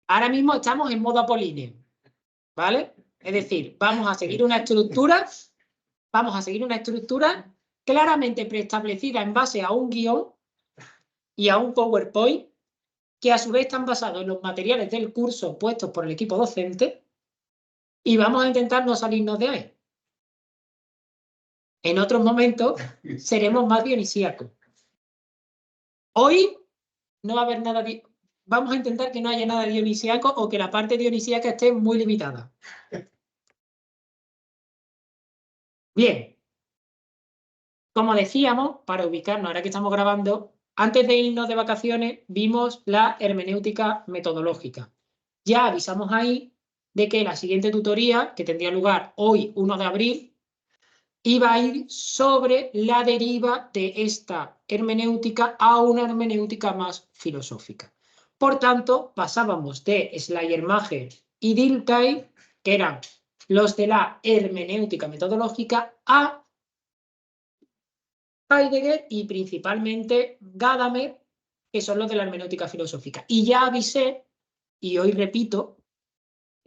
Ahora mismo estamos en modo apolíneo, ¿vale? Es decir, vamos a seguir una estructura claramente preestablecida en base a un guión y a un PowerPoint que a su vez están basados en los materiales del curso puestos por el equipo docente y vamos a intentar no salirnos de ahí. En otros momentos seremos más dionisíacos. Hoy no va a haber nada, vamos a intentar que no haya nada dionisíaco o que la parte dionisíaca esté muy limitada. Bien, como decíamos, para ubicarnos, ahora que estamos grabando, antes de irnos de vacaciones vimos la hermenéutica metodológica. Ya avisamos ahí de que la siguiente tutoría, que tendría lugar hoy, 1 de abril, iba a ir sobre la deriva de esta hermenéutica a una hermenéutica más filosófica. Por tanto, pasábamos de Schleiermacher y Dilthey, que eran los de la hermenéutica metodológica, a Heidegger y principalmente Gadamer, que son los de la hermenéutica filosófica. Y ya avisé, y hoy repito,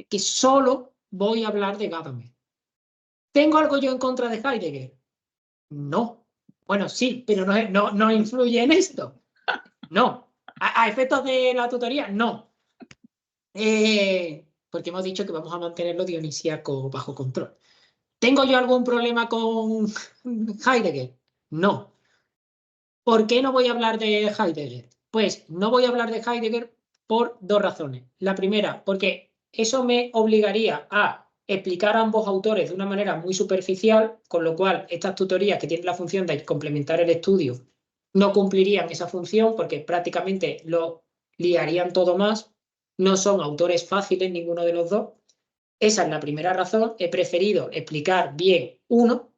que solo voy a hablar de Gadamer. ¿Tengo algo yo en contra de Heidegger? No. Bueno, sí, pero no influye en esto. No. ¿A efectos de la tutoría? No. Porque hemos dicho que vamos a mantenerlo dionisíaco bajo control. ¿Tengo yo algún problema con Heidegger? No. ¿Por qué no voy a hablar de Heidegger? Pues no voy a hablar de Heidegger por dos razones. La primera, porque eso me obligaría a explicar a ambos autores de una manera muy superficial, con lo cual estas tutorías que tienen la función de complementar el estudio no cumplirían esa función porque prácticamente lo liarían todo más. No son autores fáciles ninguno de los dos. Esa es la primera razón. He preferido explicar bien uno.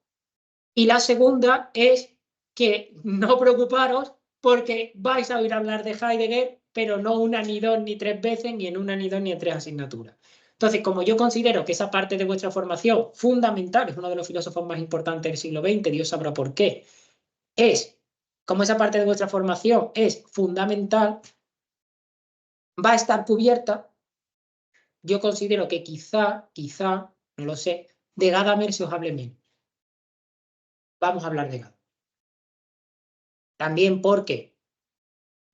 Y la segunda es que no preocuparos porque vais a oír hablar de Heidegger, pero no una, ni dos, ni tres veces, ni en una, ni dos, ni en tres asignaturas. Entonces, como yo considero que esa parte de vuestra formación fundamental, es uno de los filósofos más importantes del siglo XX, Dios sabrá por qué, como esa parte de vuestra formación es fundamental, va a estar cubierta, yo considero que quizá, no lo sé, de Gadamer se os hable menos. Vamos a hablar de Gadamer. También porque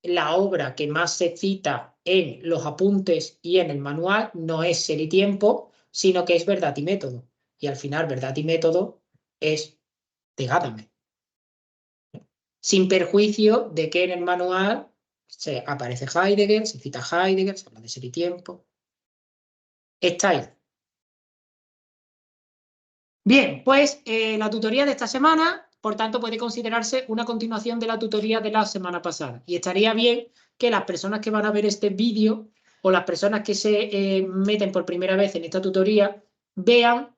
la obra que más se cita en los apuntes y en el manual no es Ser y Tiempo, sino que es Verdad y Método. Y al final, Verdad y Método es de Gadamer. Sin perjuicio de que en el manual se aparece Heidegger, se cita Heidegger, se habla de Ser y Tiempo. Estáis. Bien, pues la tutoría de esta semana, por tanto, puede considerarse una continuación de la tutoría de la semana pasada. Y estaría bien que las personas que van a ver este vídeo o las personas que se meten por primera vez en esta tutoría vean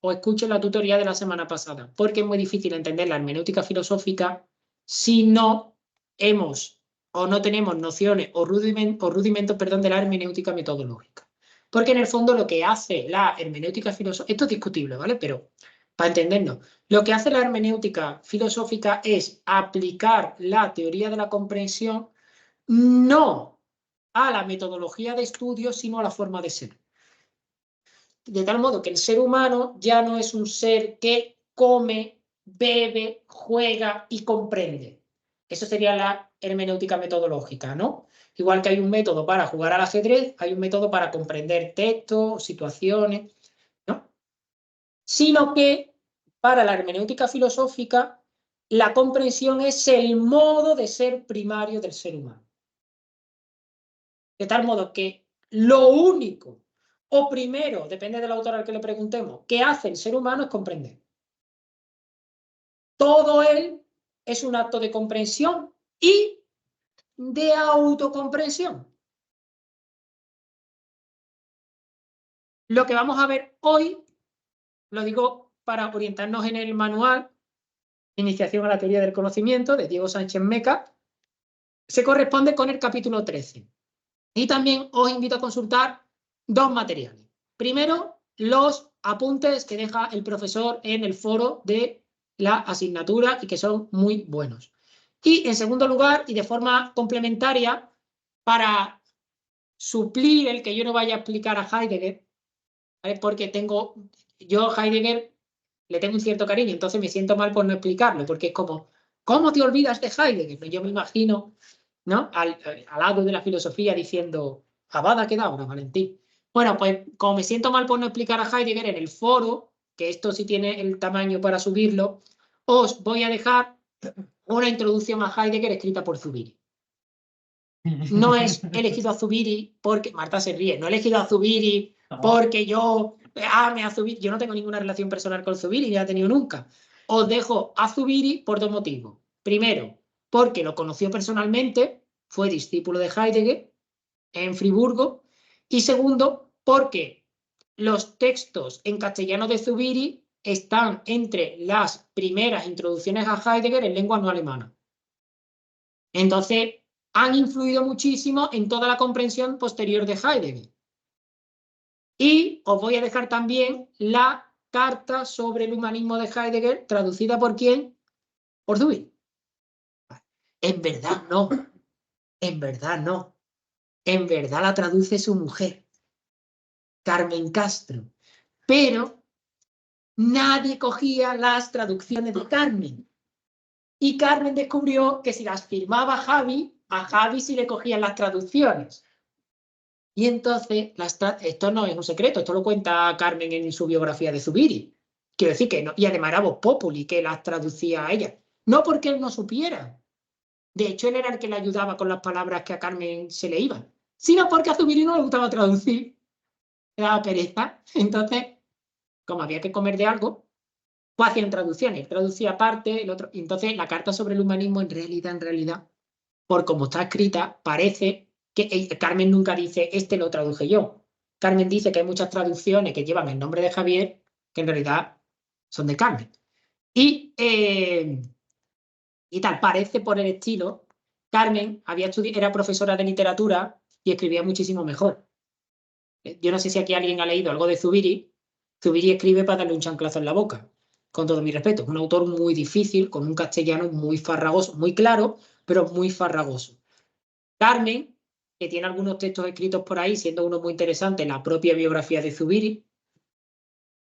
o escuchen la tutoría de la semana pasada, porque es muy difícil entender la hermenéutica filosófica si no hemos o no tenemos nociones o rudimentos de la hermenéutica metodológica. Porque en el fondo lo que hace la hermenéutica filosófica, esto es discutible, ¿vale? Pero para entendernos, lo que hace la hermenéutica filosófica es aplicar la teoría de la comprensión no a la metodología de estudio, sino a la forma de ser. De tal modo que el ser humano ya no es un ser que come, bebe, juega y comprende. Eso sería la hermenéutica metodológica, ¿no? Igual que hay un método para jugar al ajedrez, hay un método para comprender textos, situaciones, ¿no? Sino que para la hermenéutica filosófica la comprensión es el modo de ser primario del ser humano. De tal modo que lo único o primero, depende del autor al que le preguntemos, que hace el ser humano es comprender. Todo él es un acto de comprensión y de autocomprensión. Lo que vamos a ver hoy, lo digo para orientarnos en el manual Iniciación a la teoría del conocimiento de Diego Sánchez Meca, se corresponde con el capítulo 13. Y también os invito a consultar dos materiales. Primero, los apuntes que deja el profesor en el foro de la asignatura y que son muy buenos. Y en segundo lugar, y de forma complementaria, para suplir el que yo no vaya a explicar a Heidegger, ¿vale? Porque yo a Heidegger le tengo un cierto cariño, entonces me siento mal por no explicarlo, porque es como, ¿cómo te olvidas de Heidegger? Pues yo me imagino, ¿no? Al lado de la filosofía diciendo, Abada Kedavra, Valentín. Bueno, pues como me siento mal por no explicar a Heidegger en el foro, que esto sí tiene el tamaño para subirlo, os voy a dejar una introducción a Heidegger escrita por Zubiri. No he elegido a Zubiri porque, Marta se ríe, no he elegido a Zubiri porque yo ame a Zubiri, yo no tengo ninguna relación personal con Zubiri, ni la he tenido nunca. Os dejo a Zubiri por dos motivos. Primero, porque lo conoció personalmente, fue discípulo de Heidegger en Friburgo. Y segundo, porque los textos en castellano de Zubiri están entre las primeras introducciones a Heidegger en lengua no alemana. Entonces, han influido muchísimo en toda la comprensión posterior de Heidegger. Y os voy a dejar también la carta sobre el humanismo de Heidegger, traducida ¿por quién? Por Zubiri. En verdad no, en verdad no. En verdad la traduce su mujer, Carmen Castro. Pero nadie cogía las traducciones de Carmen. Y Carmen descubrió que si las firmaba Javi, a Javi sí le cogían las traducciones. Y entonces, esto no es un secreto, esto lo cuenta Carmen en su biografía de Zubiri. Quiero decir que no, y además era Vox Populi que las traducía a ella. No porque él no supiera. De hecho, él era el que le ayudaba con las palabras que a Carmen se le iban. Sino porque a Zubiri no le gustaba traducir. Le daba pereza. Entonces, como había que comer de algo, pues hacían traducciones. Traducía parte, el otro. Y entonces, la carta sobre el humanismo, en realidad, por como está escrita, parece que Carmen nunca dice, este lo traduje yo. Carmen dice que hay muchas traducciones que llevan el nombre de Javier, que en realidad son de Carmen. Y tal, parece por el estilo, Carmen era profesora de literatura y escribía muchísimo mejor. Yo no sé si aquí alguien ha leído algo de Zubiri. Zubiri escribe para darle un chanclazo en la boca, con todo mi respeto. Es un autor muy difícil, con un castellano muy farragoso, muy claro, pero muy farragoso. Carmen, que tiene algunos textos escritos por ahí, siendo uno muy interesante, la propia biografía de Zubiri,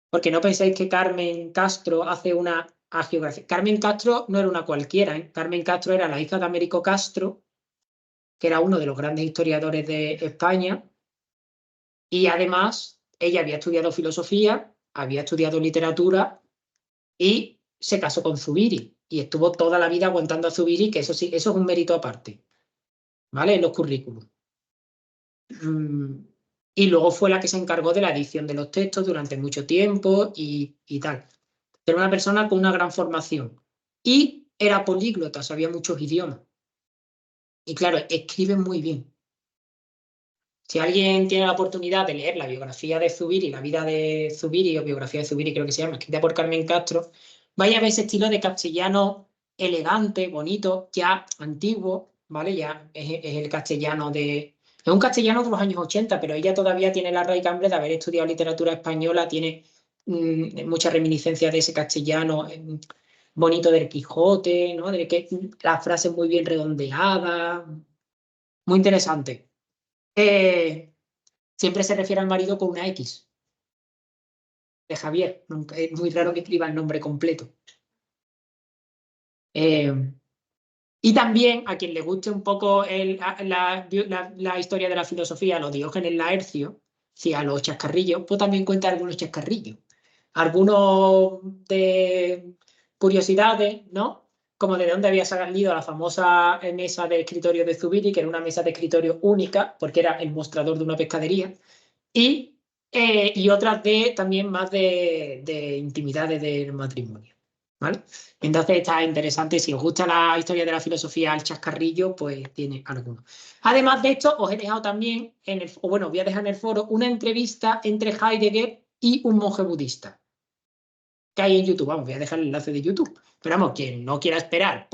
porque no penséis que Carmen Castro hace una hagiografía. Carmen Castro no era una cualquiera, ¿eh? Carmen Castro era la hija de Américo Castro, que era uno de los grandes historiadores de España, y además ella había estudiado filosofía, había estudiado literatura y se casó con Zubiri, y estuvo toda la vida aguantando a Zubiri, que eso sí, eso es un mérito aparte, ¿vale? En los currículums. Y luego fue la que se encargó de la edición de los textos durante mucho tiempo y tal. Era una persona con una gran formación. Y era políglota, sabía muchos idiomas. Y claro, escribe muy bien. Si alguien tiene la oportunidad de leer la biografía de Zubiri, la vida de Zubiri, o biografía de Zubiri creo que se llama, escrita por Carmen Castro, vaya a ver ese estilo de castellano elegante, bonito, ya antiguo, ¿vale? Ya es el castellano de... Es un castellano de los años 80, pero ella todavía tiene la raigambre de haber estudiado literatura española, tiene mucha reminiscencia de ese castellano bonito del Quijote, ¿no? De que las frases muy bien redondeadas, muy interesante. Siempre se refiere al marido con una X, de Javier. Es muy raro que escriba el nombre completo. Y también, a quien le guste un poco la historia de la filosofía, los Diógenes Laercio, sí, a los chascarrillos, pues también cuenta algunos chascarrillos. Algunos de curiosidades, ¿no? Como de dónde había salido la famosa mesa de escritorio de Zubiri, que era una mesa de escritorio única, porque era el mostrador de una pescadería. Y otras también más de intimidades del matrimonio, ¿vale? Entonces está interesante, si os gusta la historia de la filosofía al chascarrillo, pues tiene alguno. Además de esto, os he dejado también, voy a dejar en el foro una entrevista entre Heidegger y un monje budista, que hay en YouTube, vamos, voy a dejar el enlace de YouTube. Pero vamos, quien no quiera esperar,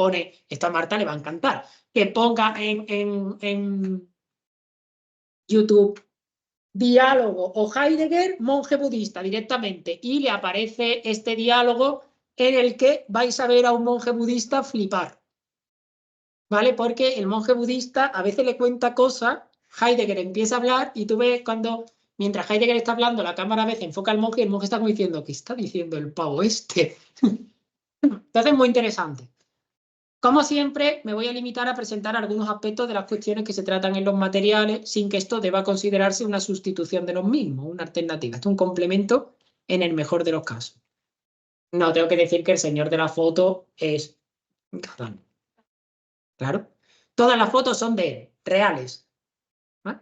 esto a Marta le va a encantar, que ponga en YouTube diálogo o Heidegger, monje budista directamente, y le aparece este diálogo en el que vais a ver a un monje budista flipar. ¿vale? Porque el monje budista a veces le cuenta cosas, Heidegger empieza a hablar y tú ves cuando, mientras Heidegger está hablando, la cámara a veces enfoca al monje y el monje está como diciendo, ¿qué está diciendo el pavo este? Entonces es muy interesante. Como siempre, me voy a limitar a presentar algunos aspectos de las cuestiones que se tratan en los materiales sin que esto deba considerarse una sustitución de los mismos, una alternativa. Esto es un complemento en el mejor de los casos. No tengo que decir que el señor de la foto es Gadamer. Claro. Todas las fotos son de él, reales. ¿Vale?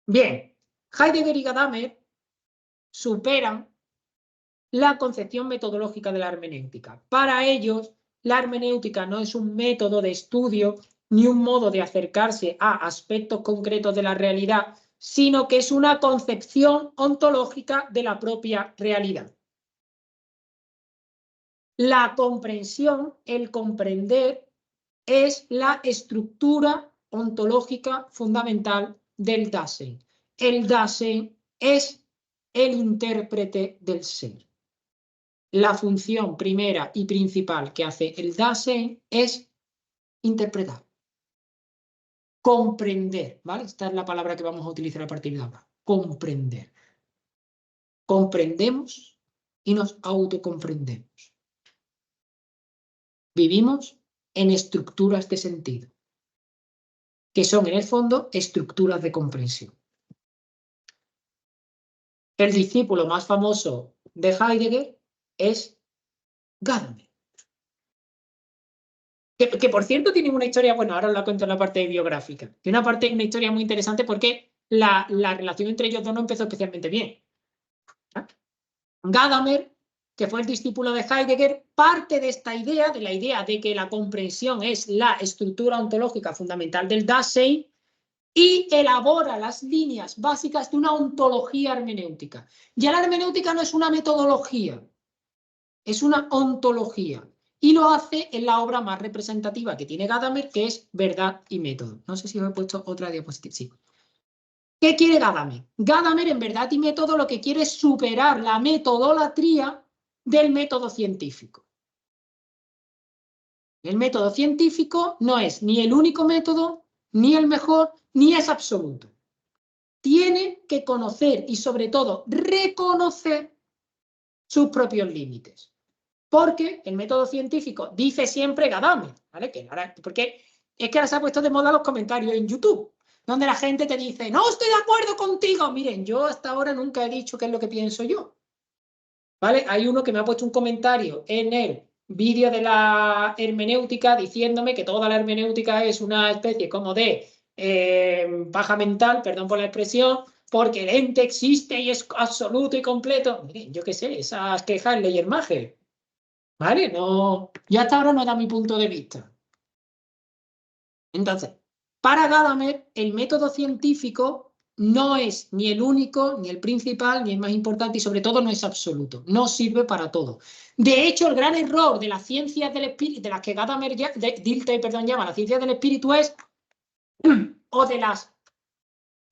Bien, Heidegger y Gadamer superan la concepción metodológica de la hermenéutica. Para ellos, la hermenéutica no es un método de estudio ni un modo de acercarse a aspectos concretos de la realidad, sino que es una concepción ontológica de la propia realidad. La comprensión, el comprender, es la estructura ontológica fundamental del Dasein. El Dasein es el intérprete del ser. La función primera y principal que hace el Dasein es interpretar, comprender, ¿vale? Esta es la palabra que vamos a utilizar a partir de ahora, comprender. Comprendemos y nos autocomprendemos. Vivimos en estructuras de sentido, que son en el fondo estructuras de comprensión. El discípulo más famoso de Heidegger es Gadamer. Que por cierto tiene una historia, bueno, ahora os la cuento en la parte biográfica. Tiene una historia muy interesante porque la relación entre ellos dos no empezó especialmente bien. Gadamer, que fue el discípulo de Heidegger, parte de esta idea, de la idea de que la comprensión es la estructura ontológica fundamental del Dasein, y elabora las líneas básicas de una ontología hermenéutica. Ya la hermenéutica no es una metodología, es una ontología. Y lo hace en la obra más representativa que tiene Gadamer, que es Verdad y Método. No sé si os he puesto otra diapositiva. Sí. ¿Qué quiere Gadamer? Gadamer, en Verdad y Método, lo que quiere es superar la metodolatría del método científico. El método científico no es ni el único método, ni el mejor, ni es absoluto. Tiene que conocer y, sobre todo, reconocer sus propios límites. Porque el método científico dice siempre Gadamer, ¿vale? Porque es que ahora se ha puesto de moda los comentarios en YouTube, donde la gente te dice, no estoy de acuerdo contigo. Miren, yo hasta ahora nunca he dicho qué es lo que pienso yo. ¿Vale? Hay uno que me ha puesto un comentario en el vídeo de la hermenéutica diciéndome que toda la hermenéutica es una especie como de paja mental, perdón por la expresión, porque el ente existe y es absoluto y completo. Miren, yo qué sé, esas quejas leyer maje. ¿Vale? No, yo hasta ahora no da mi punto de vista. Entonces, para Gadamer, el método científico no es ni el único, ni el principal, ni el más importante y sobre todo no es absoluto. No sirve para todo. De hecho, el gran error de las ciencias del espíritu, de las que Gadamer, Dilthey, perdón, llama las ciencias del espíritu es, o de las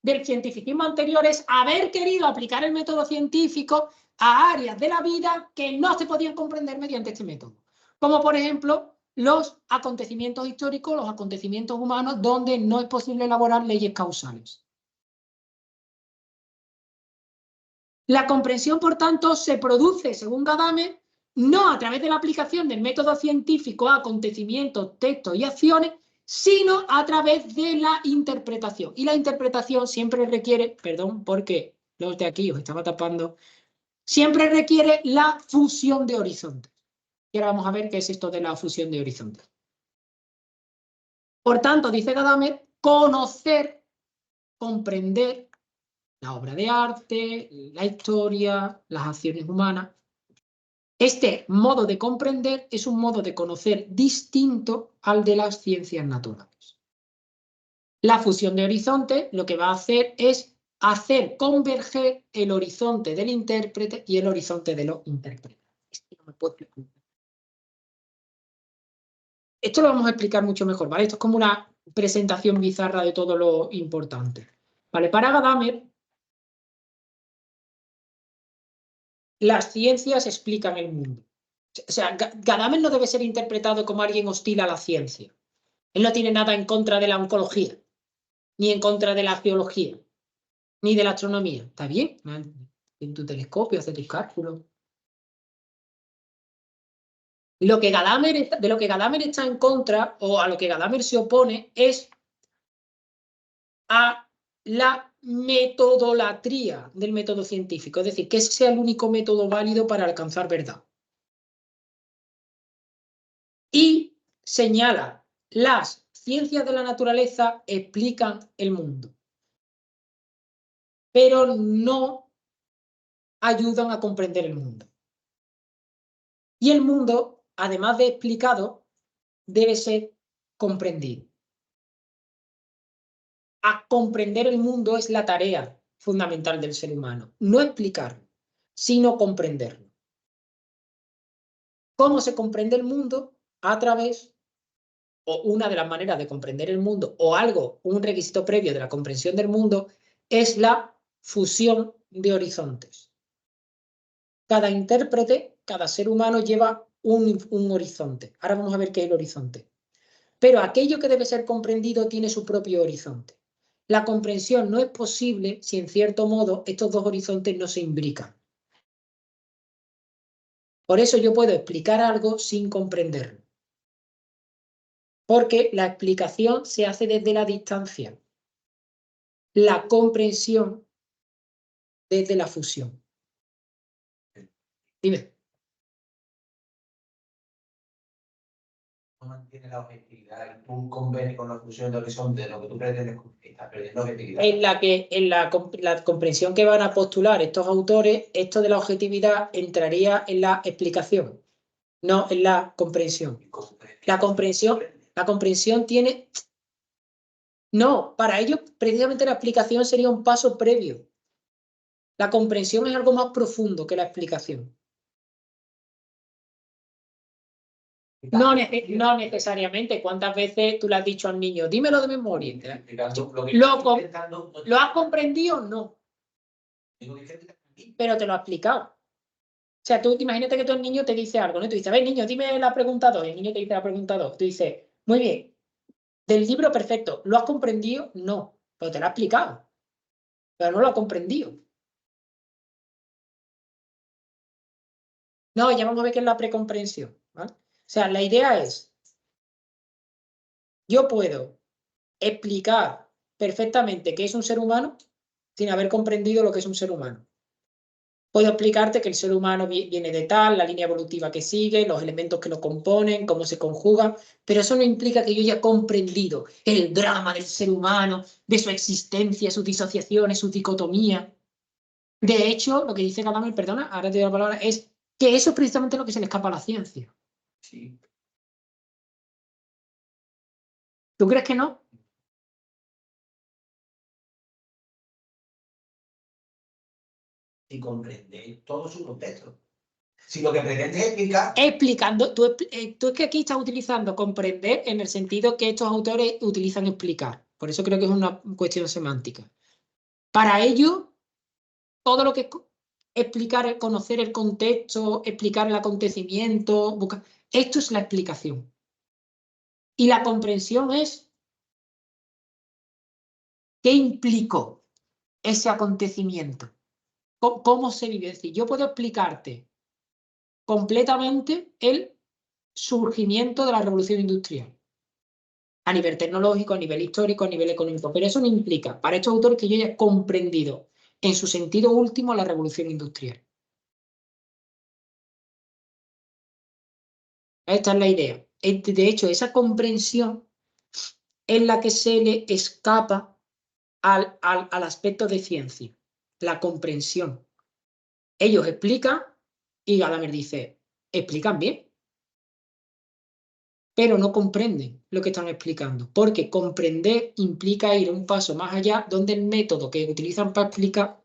del cientificismo anterior, es haber querido aplicar el método científico a áreas de la vida que no se podían comprender mediante este método. Como por ejemplo los acontecimientos históricos, los acontecimientos humanos, donde no es posible elaborar leyes causales. La comprensión, por tanto, se produce, según Gadamer, no a través de la aplicación del método científico a acontecimientos, textos y acciones, sino a través de la interpretación. Y la interpretación siempre requiere, perdón, porque los de aquí os estaba tapando, siempre requiere la fusión de horizontes. Y ahora vamos a ver qué es esto de la fusión de horizontes. Por tanto, dice Gadamer, conocer, comprender la obra de arte, la historia, las acciones humanas. Este modo de comprender es un modo de conocer distinto al de las ciencias naturales. La fusión de horizonte lo que va a hacer es hacer converger el horizonte del intérprete y el horizonte de lo interpretado. Esto lo vamos a explicar mucho mejor, ¿vale? Esto es como una presentación bizarra de todo lo importante. ¿Vale? Para Gadamer, las ciencias explican el mundo. O sea, Gadamer no debe ser interpretado como alguien hostil a la ciencia. Él no tiene nada en contra de la oncología, ni en contra de la geología, ni de la astronomía. ¿Está bien? En tu telescopio, hace tus cálculos. De lo que Gadamer está en contra, o a lo que Gadamer se opone, es a la metodolatría del método científico. Es decir, que ese sea el único método válido para alcanzar verdad. Y señala, las ciencias de la naturaleza explican el mundo, pero no ayudan a comprender el mundo. Y el mundo, además de explicado, debe ser comprendido. A comprender el mundo es la tarea fundamental del ser humano. No explicarlo, sino comprenderlo. ¿Cómo se comprende el mundo? A través, o una de las maneras de comprender el mundo, o algo, un requisito previo de la comprensión del mundo, es la fusión de horizontes. Cada intérprete, cada ser humano lleva un horizonte. Ahora vamos a ver qué es el horizonte. Pero aquello que debe ser comprendido tiene su propio horizonte. La comprensión no es posible si, en cierto modo, estos dos horizontes no se imbrican. Por eso yo puedo explicar algo sin comprenderlo. Porque la explicación se hace desde la distancia. La comprensión desde la fusión. Dime. No mantiene la objetividad, un convenio con la fusión de horizonte de lo que tú pretendes, estás perdiendo objetividad. En la comprensión que van a postular estos autores, esto de la objetividad entraría en la explicación, no en la comprensión. La comprensión tiene... No, para ellos precisamente la explicación sería un paso previo. La comprensión es algo más profundo que la explicación. No necesariamente. ¿Cuántas veces tú le has dicho al niño, dímelo de memoria? ¿Lo has comprendido? No. Pero te lo ha explicado. O sea, tú imagínate que tu niño te dice algo, ¿no? Tú dices, a ver, niño, dime la pregunta 2. Y el niño te dice la pregunta 2. Tú dices, muy bien, del libro perfecto, ¿lo has comprendido? No, pero te lo ha explicado. Pero no lo ha comprendido. No, ya vamos a ver qué es la precomprensión, ¿vale? O sea, la idea es, yo puedo explicar perfectamente qué es un ser humano sin haber comprendido lo que es un ser humano. Puedo explicarte que el ser humano viene de tal, la línea evolutiva que sigue, los elementos que lo componen, cómo se conjugan, pero eso no implica que yo haya comprendido el drama del ser humano, de su existencia, sus disociaciones, sus dicotomías. De hecho, lo que dice Gadamer, perdona, ahora te doy la palabra, es que eso es precisamente lo que se le escapa a la ciencia. Sí. ¿Tú crees que no? Y comprender todo su contexto. Si lo que pretendes es explicar... Explicando, tú es que aquí estás utilizando comprender en el sentido que estos autores utilizan explicar. Por eso creo que es una cuestión semántica. Para ello, todo lo que es explicar, conocer el contexto, explicar el acontecimiento, esto es la explicación. Y la comprensión es qué implicó ese acontecimiento, cómo se vive. Es decir, yo puedo explicarte completamente el surgimiento de la revolución industrial. A nivel tecnológico, a nivel histórico, a nivel económico. Pero eso no implica, para estos autores, que yo haya comprendido en su sentido último la revolución industrial. Esta es la idea. De hecho, esa comprensión es la que se le escapa al aspecto de ciencia, la comprensión. Ellos explican y Gadamer dice, explican bien, pero no comprenden lo que están explicando, porque comprender implica ir un paso más allá, donde el método que utilizan para explicar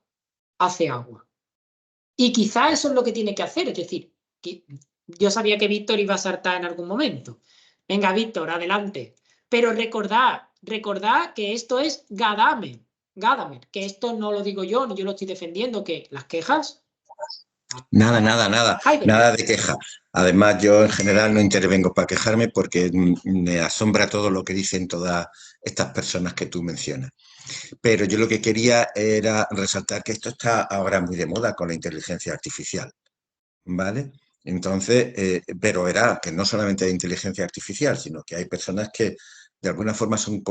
hace agua. Y quizá eso es lo que tiene que hacer, es decir, que yo sabía que Víctor iba a saltar en algún momento. Venga, Víctor, adelante. Pero recordad que esto es Gadamer, que esto no lo digo yo, ni yo lo estoy defendiendo, que las quejas Nada, nada, nada, Heidegger. nada de queja. Además, yo en general no intervengo para quejarme porque me asombra todo lo que dicen todas estas personas que tú mencionas. Pero yo lo que quería era resaltar que esto está ahora muy de moda con la inteligencia artificial, ¿vale? Entonces, pero era que no solamente hay inteligencia artificial, sino que hay personas que de alguna forma son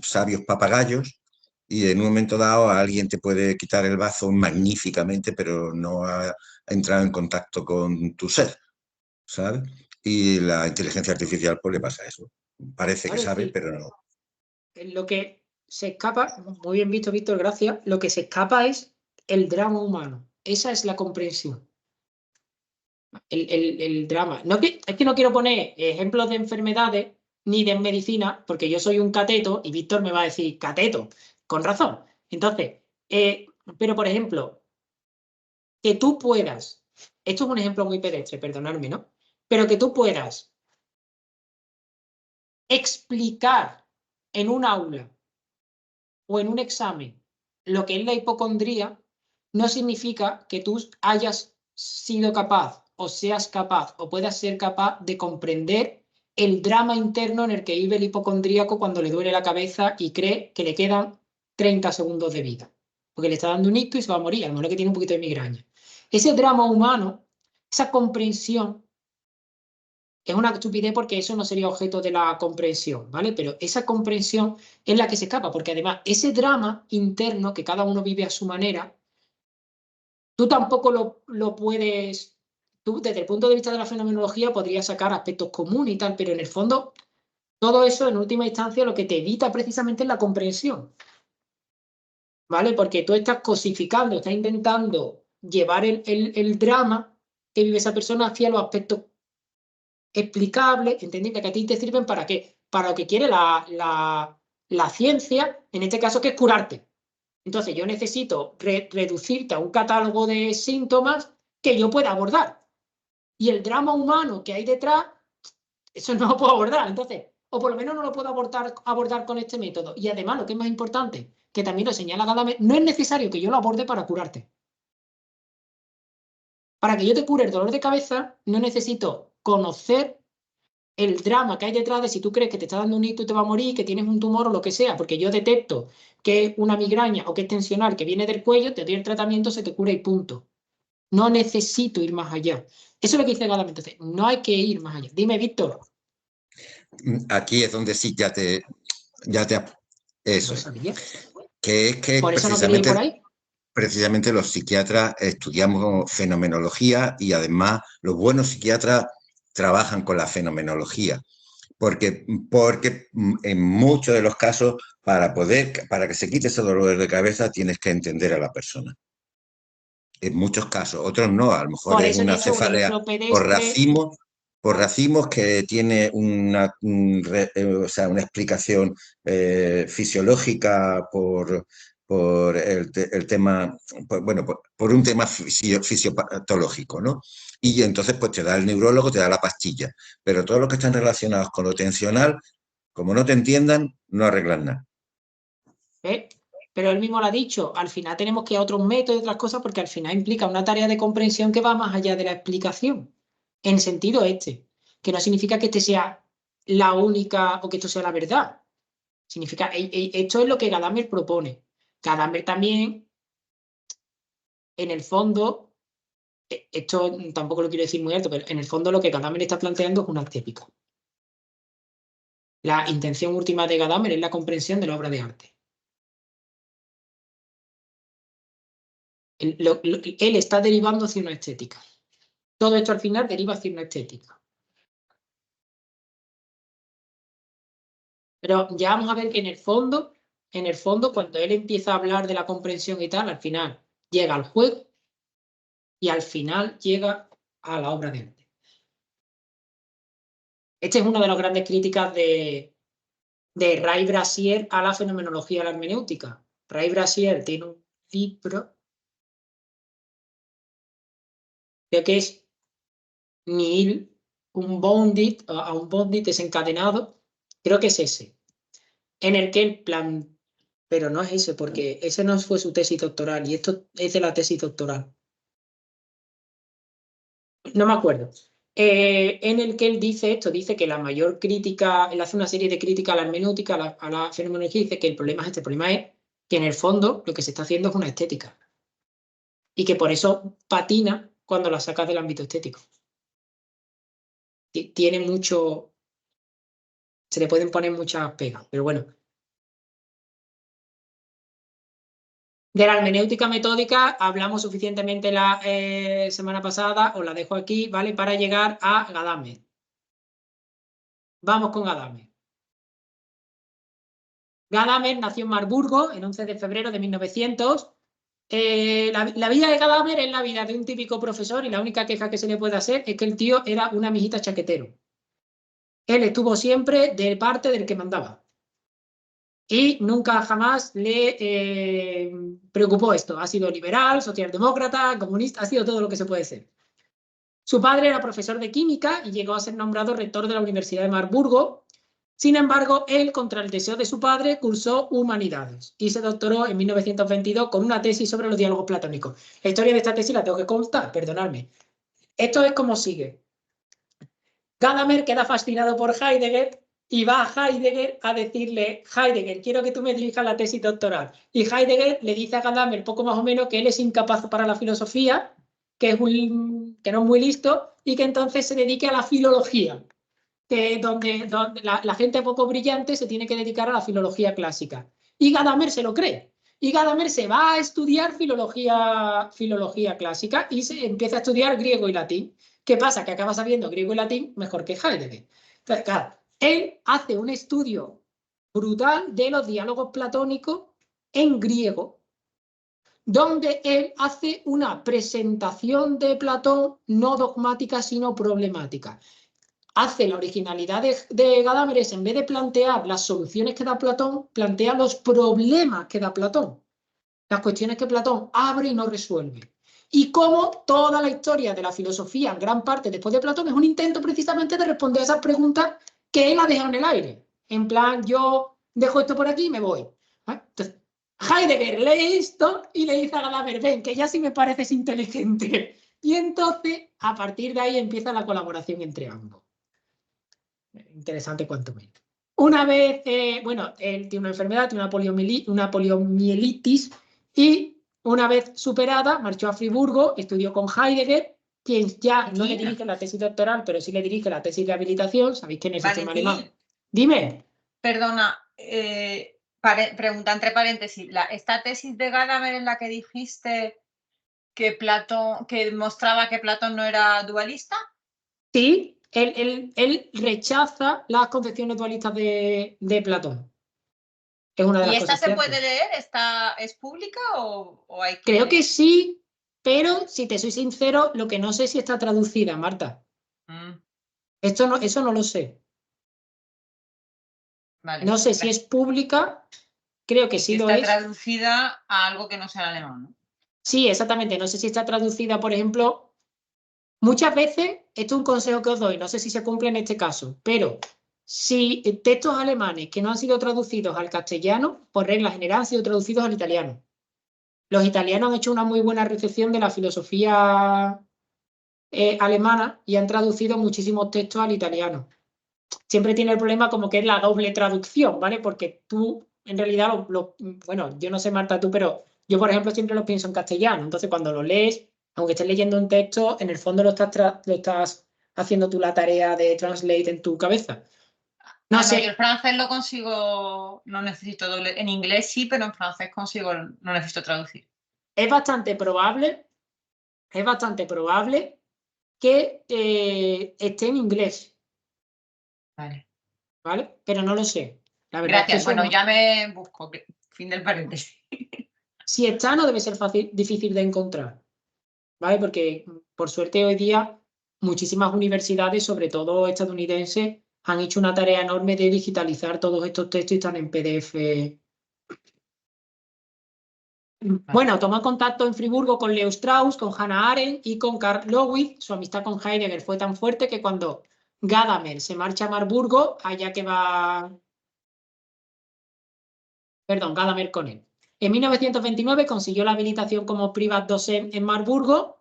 sabios papagayos y en un momento dado alguien te puede quitar el bazo magníficamente, pero no ha entrado en contacto con tu ser, ¿sabes? Y la inteligencia artificial pues le pasa eso. Parece que Claro, es sabe, decir, pero no. lo que se escapa, muy bien visto, Víctor, gracias, lo que se escapa es el drama humano. Esa es la comprensión. El drama. No, es que no quiero poner ejemplos de enfermedades ni de medicina, porque yo soy un cateto y Víctor me va a decir cateto, con razón. Entonces, pero por ejemplo, que tú puedas, esto es un ejemplo muy pedestre, perdonadme, ¿no? Pero que tú puedas explicar en un aula o en un examen lo que es la hipocondría, no significa que tú hayas sido capaz o seas capaz o puedas ser capaz de comprender el drama interno en el que vive el hipocondríaco cuando le duele la cabeza y cree que le quedan 30 segundos de vida. Porque le está dando un ictus y se va a morir, a lo mejor que tiene un poquito de migraña. Ese drama humano, esa comprensión, es una estupidez porque eso no sería objeto de la comprensión, ¿vale? Pero esa comprensión es la que se escapa, porque además ese drama interno que cada uno vive a su manera, tú tampoco lo puedes, tú desde el punto de vista de la fenomenología podrías sacar aspectos comunes y tal, pero en el fondo todo eso en última instancia lo que te evita precisamente es la comprensión, ¿vale? Porque tú estás cosificando, estás intentando llevar el drama que vive esa persona hacia los aspectos explicable, entendible, que a ti te sirven para qué, para lo que quiere la ciencia, en este caso que es curarte. Entonces yo necesito reducirte a un catálogo de síntomas que yo pueda abordar. Y el drama humano que hay detrás, eso no lo puedo abordar. Entonces, o por lo menos no lo puedo abordar con este método. Y además, lo que es más importante, que también lo señala Gadamer, no es necesario que yo lo aborde para curarte. Para que yo te cure el dolor de cabeza, no necesito conocer el drama que hay detrás de si tú crees que te está dando un hito y te va a morir, que tienes un tumor o lo que sea, porque yo detecto que es una migraña o que es tensional que viene del cuello, te doy el tratamiento, se te cura y punto. No necesito ir más allá. Eso es lo que dice Gadamer. Entonces, no hay que ir más allá. Dime, Víctor. Aquí es donde sí eso No es. sabía. Que es que Por eso no quería ir por ahí. precisamente los psiquiatras estudiamos fenomenología y además los buenos psiquiatras trabajan con la fenomenología. Porque en muchos de los casos, para que se quite ese dolor de cabeza, tienes que entender a la persona. En muchos casos, otros no, a lo mejor Por es eso he una dicho un cefalea ejemplo por pedestre. racimos, que tiene o sea, una explicación fisiológica por el tema, bueno, por un tema fisiopatológico, ¿no? Y entonces pues te da el neurólogo, te da la pastilla. Pero todos los que están relacionados con lo tensional, como no te entiendan, no arreglan nada. ¿Eh? Pero él mismo lo ha dicho, al final tenemos que ir a otros métodos y otras cosas porque al final implica una tarea de comprensión que va más allá de la explicación, en sentido este, que no significa que este sea la única o que esto sea la verdad. Significa, esto es lo que Gadamer propone. Gadamer también, en el fondo, esto tampoco lo quiero decir muy alto, pero en el fondo lo que Gadamer está planteando es una estética. La intención última de Gadamer es la comprensión de la obra de arte. Él está derivando hacia una estética. Todo esto al final deriva hacia una estética. Pero ya vamos a ver que en el fondo, cuando él empieza a hablar de la comprensión y tal, al final llega al juego y al final llega a la obra de arte. Esta es una de las grandes críticas de Ray Brasier a la fenomenología de la hermenéutica. Ray Brasier tiene un libro, creo que es Nihil, un bondit desencadenado, creo que es ese, en el que el plan, pero no es ese, porque ese no fue su tesis doctoral y esto es de la tesis doctoral. no me acuerdo, en el que él dice esto, dice que la mayor crítica, él hace una serie de críticas a la hermenéutica, a la fenomenología, y dice que el problema es este, el problema es que en el fondo lo que se está haciendo es una estética y que por eso patina cuando la sacas del ámbito estético. Tiene mucho, se le pueden poner muchas pegas, pero bueno. De la hermenéutica metódica hablamos suficientemente la semana pasada, os la dejo aquí, ¿vale? Para llegar a Gadamer. Vamos con Gadamer. Gadamer nació en Marburgo el 11 de febrero de 1900. La vida de Gadamer es la vida de un típico profesor y la única queja que se le puede hacer es que el tío era una mijita chaquetero. Él estuvo siempre de parte del que mandaba. Y nunca jamás le preocupó esto. Ha sido liberal, socialdemócrata, comunista, ha sido todo lo que se puede ser. Su padre era profesor de química y llegó a ser nombrado rector de la Universidad de Marburgo. Sin embargo, él, contra el deseo de su padre, cursó humanidades y se doctoró en 1922 con una tesis sobre los diálogos platónicos. La historia de esta tesis la tengo que contar, perdonadme. Esto es como sigue. Gadamer queda fascinado por Heidegger y va a Heidegger a decirle: Heidegger, quiero que tú me dirijas la tesis doctoral. Y Heidegger le dice a Gadamer poco más o menos que él es incapaz para la filosofía, que no es muy listo y que entonces se dedique a la filología, que donde la gente poco brillante se tiene que dedicar a la filología clásica. Y Gadamer se lo cree. Y Gadamer se va a estudiar filología clásica y se empieza a estudiar griego y latín. ¿Qué pasa? Que acaba sabiendo griego y latín mejor que Heidegger. Entonces, claro, él hace un estudio brutal de los diálogos platónicos en griego, donde él hace una presentación de Platón no dogmática, sino problemática. Hace la originalidad de Gadamer es, en vez de plantear las soluciones que da Platón, plantea los problemas que da Platón, las cuestiones que Platón abre y no resuelve. Y cómo toda la historia de la filosofía, en gran parte después de Platón, es un intento precisamente de responder a esas preguntas que él ha dejado en el aire. En plan, yo dejo esto por aquí y me voy. Entonces, Heidegger lee esto y le dice a Gadamer: ven, que ya sí me pareces inteligente. Y entonces, a partir de ahí empieza la colaboración entre ambos. Interesante cuanto menos. Una vez, bueno, él tiene una enfermedad, tiene una poliomielitis, y una vez superada, marchó a Friburgo, estudió con Heidegger, quien ya no le dirige la tesis doctoral, pero sí le dirige la tesis de habilitación. Sabéis que en el sistema alemán. Dime. Perdona, pregunta entre paréntesis. ¿Esta tesis de Gadamer en la que dijiste que mostraba que Platón no era dualista? Sí. Él rechaza las concepciones dualistas de Platón. Es una de las ¿Y esta cosas se puede leer? ¿Es pública o hay que...? Creo que sí, pero si te soy sincero, lo que no sé es si está traducida, Marta. Eso no lo sé. Vale, no sé si es pública, creo que sí lo es. Está traducida a algo que no sea alemán, ¿no? Sí, exactamente. No sé si está traducida, por ejemplo. Muchas veces, esto es un consejo que os doy, no sé si se cumple en este caso, pero si textos alemanes que no han sido traducidos al castellano, por regla general han sido traducidos al italiano. Los italianos han hecho una muy buena recepción de la filosofía alemana y han traducido muchísimos textos al italiano. Siempre tiene el problema como que es la doble traducción, ¿vale? Porque tú, en realidad, bueno, yo no sé, Marta, tú, pero yo, por ejemplo, siempre lo pienso en castellano. Entonces, cuando lo lees, aunque estés leyendo un texto, en el fondo lo estás haciendo tú la tarea de translate en tu cabeza. No sé. Yo el francés lo consigo, no necesito doble. En inglés sí, pero en francés no necesito traducir. Es bastante probable que esté en inglés. ¿Vale? Pero no lo sé. La verdad. Gracias. Bueno, ya me busco. Fin del paréntesis. Si está, no debe ser difícil de encontrar. ¿Vale? Porque, por suerte, hoy día muchísimas universidades, sobre todo estadounidenses, han hecho una tarea enorme de digitalizar todos estos textos y están en PDF. Bueno, tomó contacto en Friburgo con Leo Strauss, con Hannah Arendt y con Karl Lewis. Su amistad con Heidegger fue tan fuerte que cuando Gadamer se marcha a Marburgo, allá que va... Perdón, Gadamer con él. En 1929 consiguió la habilitación como privat docent en Marburgo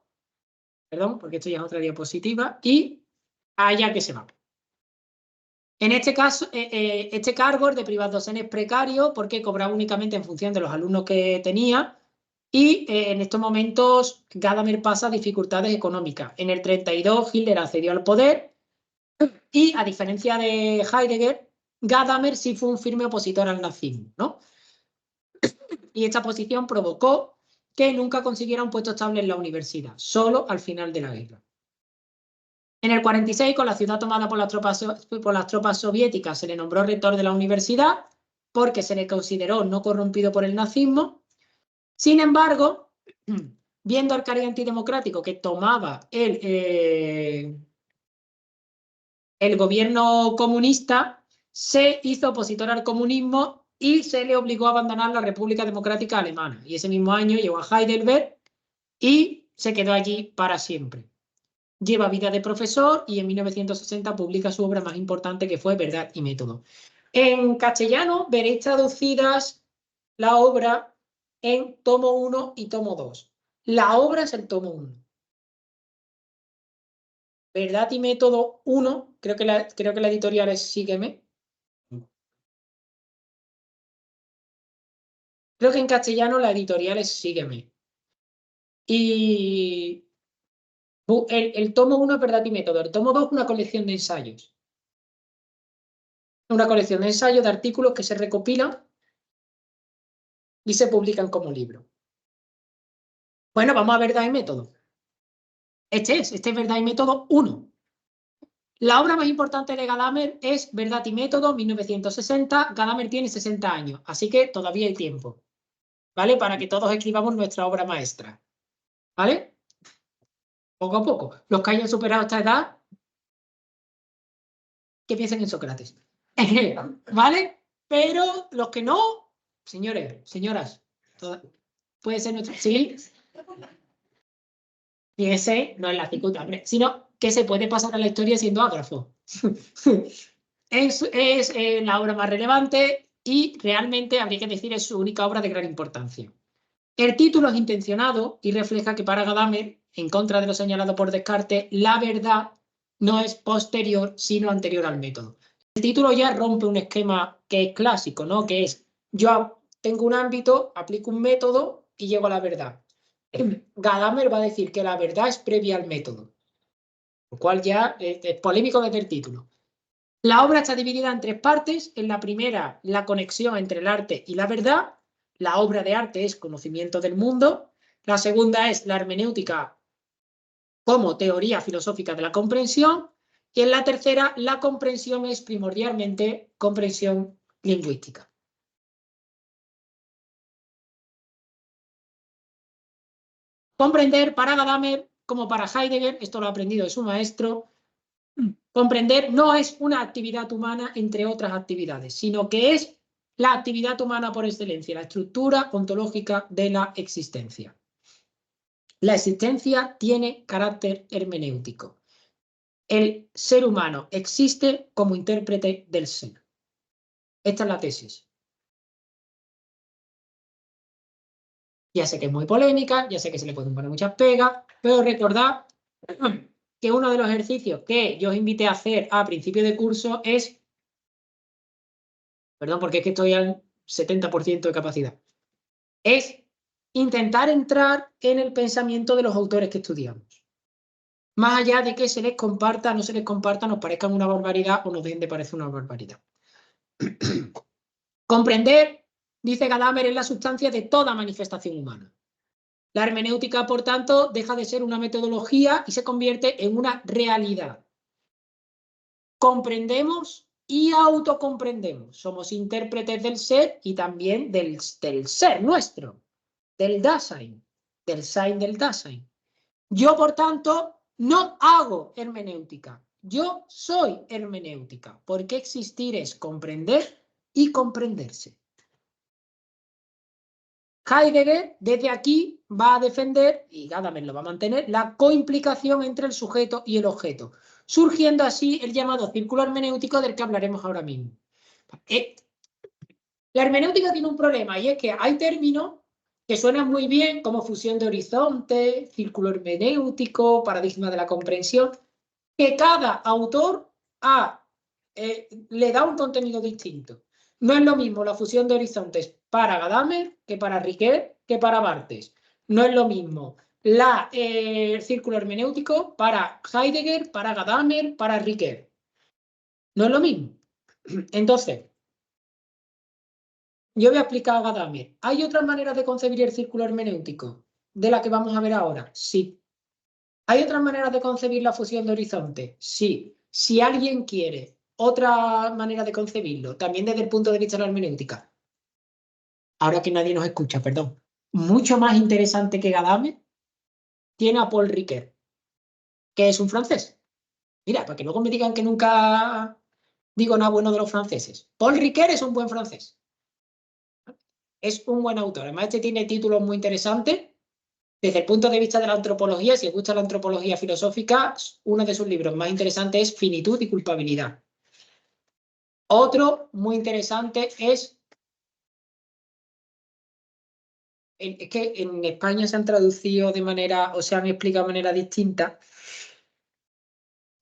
Perdón, porque esto ya es otra diapositiva. Y allá que se va. En este caso, este cargo es de privatdocentes precario porque cobraba únicamente en función de los alumnos que tenía y en estos momentos Gadamer pasa dificultades económicas. En el 32 Hitler accedió al poder y a diferencia de Heidegger, Gadamer sí fue un firme opositor al nazismo, ¿no? Y esta posición provocó que nunca consiguiera un puesto estable en la universidad, solo al final de la guerra. En el 46, con la ciudad tomada por las tropas soviéticas, se le nombró rector de la universidad porque se le consideró no corrompido por el nazismo. Sin embargo, viendo el cariz antidemocrático que tomaba el gobierno comunista, se hizo opositor al comunismo y se le obligó a abandonar la República Democrática Alemana. Y ese mismo año llegó a Heidelberg y se quedó allí para siempre. Lleva vida de profesor y en 1960 publica su obra más importante que fue Verdad y Método. En castellano veréis traducidas la obra en tomo 1 y tomo 2. La obra es el tomo 1. Verdad y Método 1, creo que la editorial es Sígueme. Creo que en castellano la editorial es Sígueme. Y el tomo 1 es Verdad y Método. El tomo 2 es una colección de ensayos. Una colección de ensayos, de artículos que se recopilan y se publican como libro. Bueno, vamos a Verdad y Método. Este es Verdad y Método 1. La obra más importante de Gadamer es Verdad y Método, 1960. Gadamer tiene 60 años, así que todavía hay tiempo, ¿vale? Para que todos escribamos nuestra obra maestra, ¿vale? Poco a poco. Los que hayan superado esta edad, que piensen en Sócrates, ¿vale? Pero los que no, señores, señoras, puede ser nuestro... Sí. Y ese no es la circunstancia, sino que se puede pasar a la historia siendo ágrafo. Es la obra más relevante y realmente habría que decir es su única obra de gran importancia. El título es intencionado y refleja que para Gadamer, en contra de lo señalado por Descartes, la verdad no es posterior sino anterior al método. El título ya rompe un esquema que es clásico, ¿no? Que es yo tengo un ámbito, aplico un método y llego a la verdad. Gadamer va a decir que la verdad es previa al método, lo cual ya es polémico desde el título. La obra está dividida en 3 partes. En la primera, la conexión entre el arte y la verdad. La obra de arte es conocimiento del mundo. La segunda es la hermenéutica como teoría filosófica de la comprensión. Y en la tercera, la comprensión es primordialmente comprensión lingüística. Comprender para Gadamer, como para Heidegger, esto lo ha aprendido de su maestro, comprender no es una actividad humana entre otras actividades, sino que es la actividad humana por excelencia, la estructura ontológica de la existencia. La existencia tiene carácter hermenéutico. El ser humano existe como intérprete del ser. Esta es la tesis. Ya sé que es muy polémica, ya sé que se le pueden poner muchas pegas, pero recordad que uno de los ejercicios que yo os invité a hacer a principio de curso es, perdón, porque es que estoy al 70% de capacidad, es intentar entrar en el pensamiento de los autores que estudiamos. Más allá de que se les comparta, no se les comparta, nos parezcan una barbaridad o nos dejen de parecer una barbaridad. Comprender, dice Gadamer, es la sustancia de toda manifestación humana. La hermenéutica, por tanto, deja de ser una metodología y se convierte en una realidad. Comprendemos y autocomprendemos. Somos intérpretes del ser y también del ser nuestro, del Dasein, del Sein del Dasein. Yo, por tanto, no hago hermenéutica. Yo soy hermenéutica, porque existir es comprender y comprenderse. Heidegger, desde aquí, va a defender, y Gadamer lo va a mantener, la coimplicación entre el sujeto y el objeto, surgiendo así el llamado círculo hermenéutico del que hablaremos ahora mismo. La hermenéutica tiene un problema, y es que hay términos que suenan muy bien como fusión de horizonte, círculo hermenéutico, paradigma de la comprensión, que cada autor le da un contenido distinto. No es lo mismo la fusión de horizontes para Gadamer que para Riquet que para Barthes. No es lo mismo el círculo hermenéutico para Heidegger, para Gadamer, para Riquet. No es lo mismo. Entonces, yo voy a explicar a Gadamer. ¿Hay otras maneras de concebir el círculo hermenéutico de la que vamos a ver ahora? Sí. ¿Hay otras maneras de concebir la fusión de horizontes? Sí. Si alguien quiere otra manera de concebirlo, también desde el punto de vista de la hermenéutica, ahora que nadie nos escucha, perdón, mucho más interesante que Gadamer, tiene a Paul Ricoeur, que es un francés. Mira, para que luego me digan que nunca digo nada bueno de los franceses. Paul Ricoeur es un buen francés. Es un buen autor. Además, este tiene títulos muy interesantes. Desde el punto de vista de la antropología, si os gusta la antropología filosófica, uno de sus libros más interesantes es Finitud y culpabilidad. Otro muy interesante es que en España se han traducido de manera, o se han explicado de manera distinta.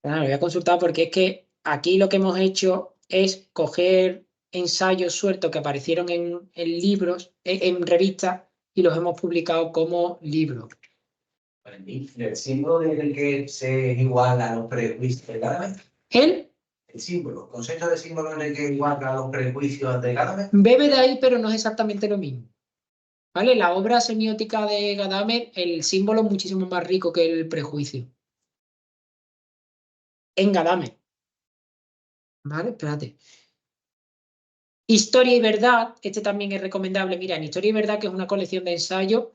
Lo voy a consultar porque es que aquí lo que hemos hecho es coger ensayos sueltos que aparecieron en libros, en revistas, y los hemos publicado como libros. El símbolo del que se iguala a los prejuicios de Gadamer. El símbolo, el concepto de símbolo en el que iguala a los prejuicios de Gadamer. Bebe de ahí, pero no es exactamente lo mismo. ¿Vale? La obra semiótica de Gadamer, el símbolo es muchísimo más rico que el prejuicio. En Gadamer. ¿Vale? Espérate. Historia y verdad, este también es recomendable. Mira, en Historia y verdad, que es una colección de ensayos,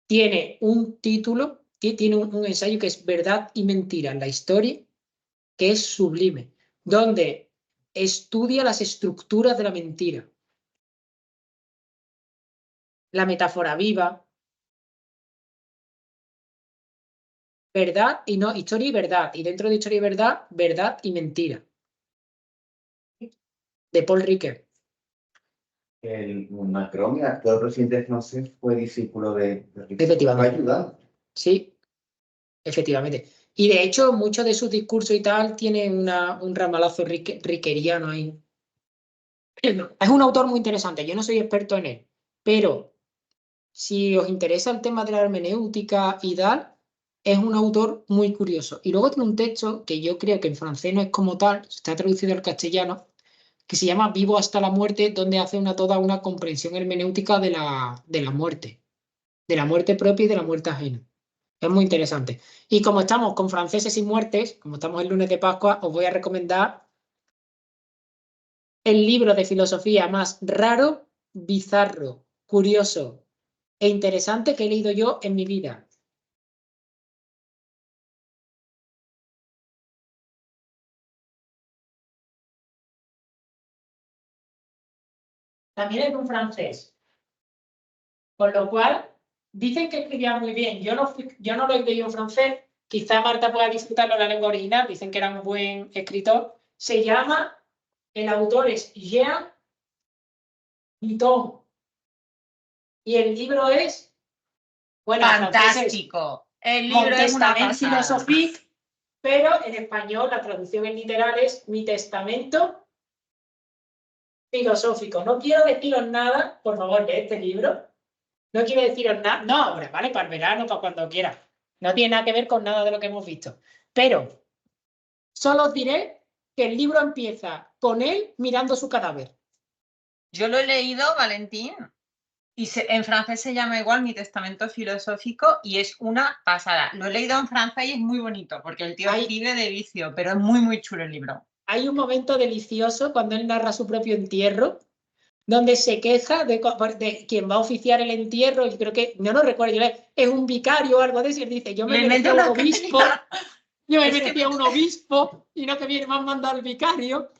tiene un título, tiene un ensayo que es Verdad y mentira en la historia, que es sublime, donde estudia las estructuras de la mentira. La metáfora viva. Verdad y no, historia y verdad. Y dentro de historia y verdad, verdad y mentira. De Paul Ricoeur. El Macron, el actual presidente francés, fue discípulo de Ricoeur. Efectivamente. ¿Lo ha ayudado? Sí, efectivamente. Y de hecho, muchos de sus discursos y tal tienen un ramalazo riqueriano ahí. Es un autor muy interesante. Yo no soy experto en él, pero si os interesa el tema de la hermenéutica y tal, es un autor muy curioso. Y luego tiene un texto que yo creo que en francés no es como tal, está traducido al castellano, que se llama Vivo hasta la muerte, donde hace toda una comprensión hermenéutica de la muerte propia y de la muerte ajena. Es muy interesante. Y como estamos con franceses y muertes, como estamos el lunes de Pascua, os voy a recomendar el libro de filosofía más raro, bizarro, curioso e interesante que he leído yo en mi vida. También es un francés. Con lo cual, dicen que escribía muy bien. Yo no lo he leído en francés. Quizá Marta pueda disfrutarlo en la lengua original. Dicen que era un buen escritor. Se llama, el autor es Jean Guiton. Y el libro es, bueno, Fantástico. El libro es una Testament pasada. philosophique, pero en español la traducción en literal es Mi testamento filosófico. No quiero deciros nada, por favor, de este libro. No quiero deciros nada. No, hombre, vale, para el verano, para cuando quiera. No tiene nada que ver con nada de lo que hemos visto. Pero solo os diré que el libro empieza con él mirando su cadáver. Yo lo he leído, Valentín, y en francés se llama igual Mi testamento filosófico y es una pasada. Lo he leído en francés y es muy bonito, porque el tío escribe de vicio, pero es muy, muy chulo el libro. Hay un momento delicioso cuando él narra su propio entierro, donde se queja de quien va a oficiar el entierro, y creo que, no lo recuerdo, es un vicario o algo de eso, y él dice, yo me merecía un obispo, y no que viene más mandar al vicario.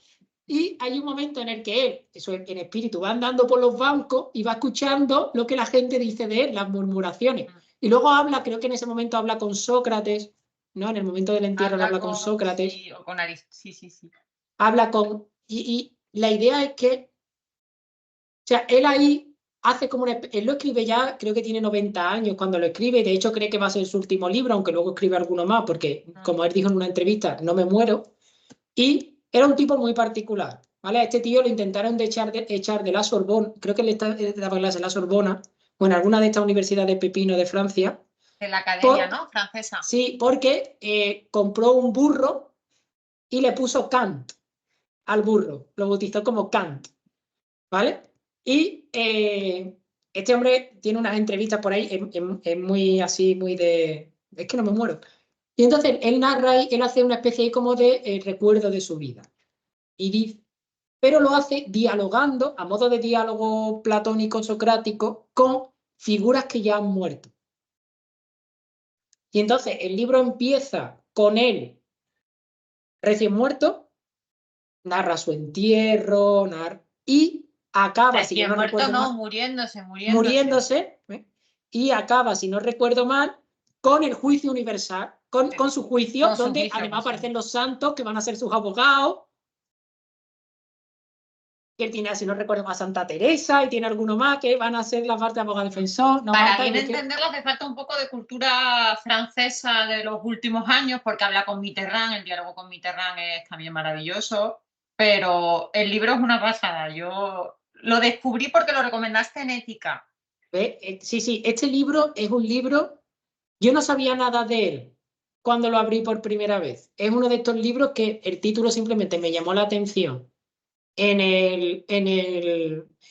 Y hay un momento en el que él, eso en espíritu, va andando por los bancos y va escuchando lo que la gente dice de él, las murmuraciones. Y luego habla, creo que en ese momento habla con Sócrates, ¿no? En el momento del entierro habla con Sócrates. Sí, o con Aristóteles, sí. Habla con... Y la idea es que, o sea, él ahí hace como él lo escribe ya, creo que tiene 90 años cuando lo escribe, y de hecho cree que va a ser su último libro, aunque luego escribe alguno más, porque como él dijo en una entrevista, no me muero. Y era un tipo muy particular, ¿vale? A este tío lo intentaron echar de la Sorbona, creo que le daba clase en la Sorbona, o en alguna de estas universidades pepino de Francia. De la academia, ¿no? Francesa. Sí, porque compró un burro y le puso Kant al burro, lo bautizó como Kant, ¿vale? Y este hombre tiene unas entrevistas por ahí, es muy así, muy de... Es que no me muero. Y entonces él narra y él hace una especie como de recuerdo de su vida. Y dice, pero lo hace dialogando, a modo de diálogo platónico socrático, con figuras que ya han muerto. Y entonces el libro empieza con él recién muerto, narra su entierro, y acaba, si yo no recuerdo mal, muriéndose, y acaba, si no recuerdo mal, con el juicio universal, con su juicio, donde además aparecen los santos que van a ser sus abogados, que él tiene, si no recuerdo mal, a Santa Teresa, y tiene alguno más que van a ser la parte de abogado defensor. No, para bien entenderlo hace falta un poco de cultura francesa de los últimos años, porque habla con Mitterrand, el diálogo con Mitterrand es también maravilloso, pero el libro es una pasada. Yo lo descubrí porque lo recomendaste en Ética. Sí, este libro es un libro, yo no sabía nada de él cuando lo abrí por primera vez. Es uno de estos libros que el título simplemente me llamó la atención en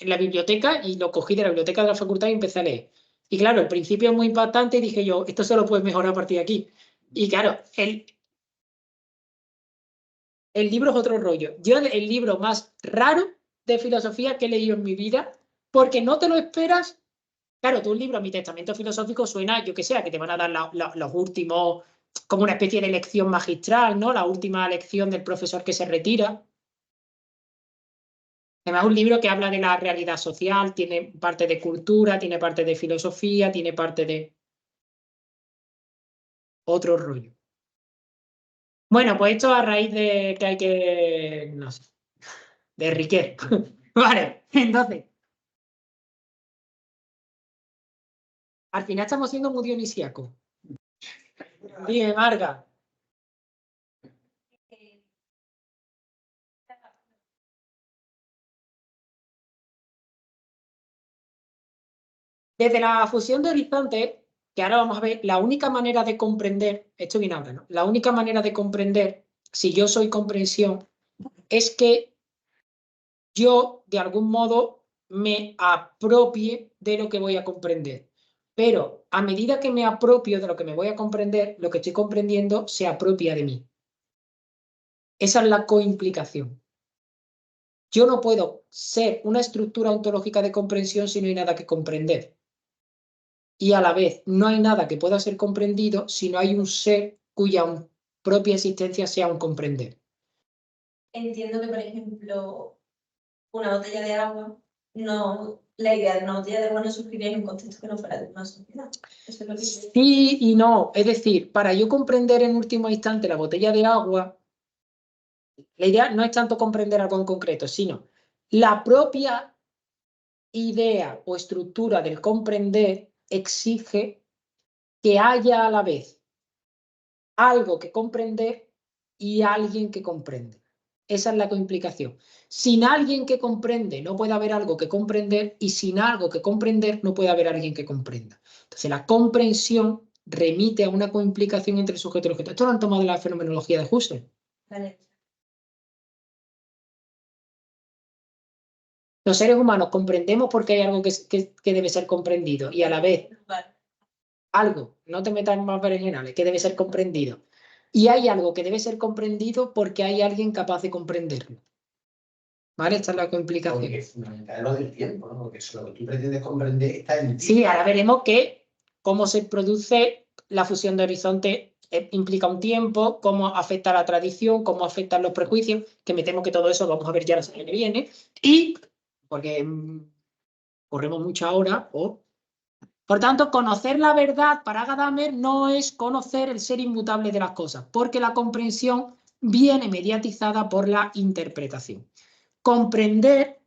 la biblioteca, y lo cogí de la biblioteca de la facultad y empecé a leer. Y claro, al principio es muy impactante y dije yo, esto se lo puedes mejorar a partir de aquí. Y claro, el libro es otro rollo. Yo el libro más raro de filosofía que he leído en mi vida, porque no te lo esperas. Claro, tú un libro, Mi testamento filosófico, suena, yo que sé, que te van a dar los últimos, como una especie de lección magistral, ¿no? La última lección del profesor que se retira. Además, es un libro que habla de la realidad social, tiene parte de cultura, tiene parte de filosofía, tiene parte de otro rollo. Bueno, pues esto a raíz de que hay que, no sé, de Riquet. Vale, entonces, al final estamos siendo muy dionisíacos. Dime, Marga. Desde la fusión de horizontes, que ahora vamos a ver, la única manera de comprender, esto viene ahora, ¿no? La única manera de comprender, si yo soy comprensión, es que yo, de algún modo, me apropie de lo que voy a comprender. Pero a medida que me apropio de lo que me voy a comprender, lo que estoy comprendiendo se apropia de mí. Esa es la coimplicación. Yo no puedo ser una estructura ontológica de comprensión si no hay nada que comprender. Y a la vez no hay nada que pueda ser comprendido si no hay un ser cuya propia existencia sea un comprender. Entiendo que, por ejemplo, una botella de agua, no, la idea de una botella de agua no surgiría en un contexto que no fuera de una sociedad. Eso es lo que sí y no. Es decir, para yo comprender en último instante la botella de agua, la idea no es tanto comprender algo en concreto, sino la propia idea o estructura del comprender exige que haya a la vez algo que comprender y alguien que comprende. Esa es la coimplicación. Sin alguien que comprende no puede haber algo que comprender, y sin algo que comprender no puede haber alguien que comprenda. Entonces la comprensión remite a una coimplicación entre sujeto y objeto. Esto lo han tomado de la fenomenología de Husserl. Vale. Los seres humanos comprendemos porque hay algo que debe ser comprendido, y a la vez algo, no te metas en más berenjenales, que debe ser comprendido. Y hay algo que debe ser comprendido porque hay alguien capaz de comprenderlo. ¿Vale? Esta es la complicación. Porque es fundamental lo del tiempo, ¿no? Porque eso, lo que tú pretendes comprender está en ti. Sí, ahora veremos que cómo se produce la fusión de horizontes implica un tiempo, cómo afecta a la tradición, cómo afectan los prejuicios, que me temo que todo eso vamos a ver ya la semana que viene. Y, porque corremos mucha hora, por tanto, conocer la verdad para Gadamer no es conocer el ser inmutable de las cosas, porque la comprensión viene mediatizada por la interpretación. Comprender,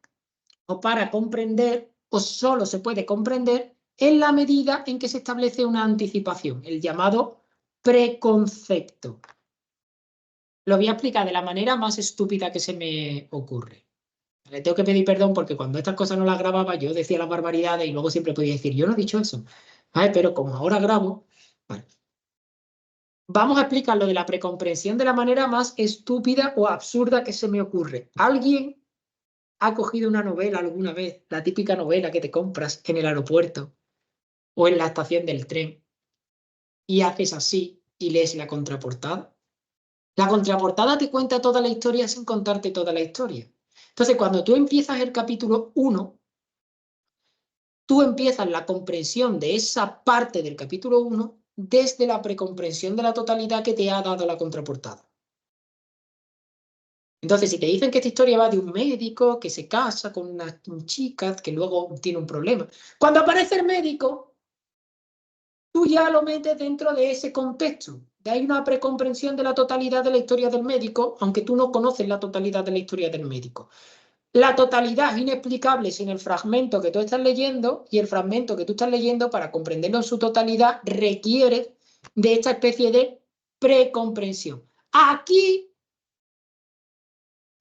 o para comprender, o solo se puede comprender en la medida en que se establece una anticipación, el llamado preconcepto. Lo voy a explicar de la manera más estúpida que se me ocurre. Le tengo que pedir perdón porque cuando estas cosas no las grababa yo decía las barbaridades y luego siempre podía decir, yo no he dicho eso. Ay, pero como ahora grabo... Vale. Vamos a explicar lo de la precomprensión de la manera más estúpida o absurda que se me ocurre. ¿Alguien ha cogido una novela alguna vez, la típica novela que te compras en el aeropuerto o en la estación del tren, y haces así y lees la contraportada? La contraportada te cuenta toda la historia sin contarte toda la historia. Entonces, cuando tú empiezas el capítulo 1, tú empiezas la comprensión de esa parte del capítulo 1 desde la precomprensión de la totalidad que te ha dado la contraportada. Entonces, si te dicen que esta historia va de un médico que se casa con una chica que luego tiene un problema, cuando aparece el médico, tú ya lo metes dentro de ese contexto. De ahí una precomprensión de la totalidad de la historia del médico, aunque tú no conoces la totalidad de la historia del médico. La totalidad es inexplicable sin el fragmento que tú estás leyendo, y el fragmento que tú estás leyendo, para comprenderlo en su totalidad, requiere de esta especie de precomprensión. Aquí,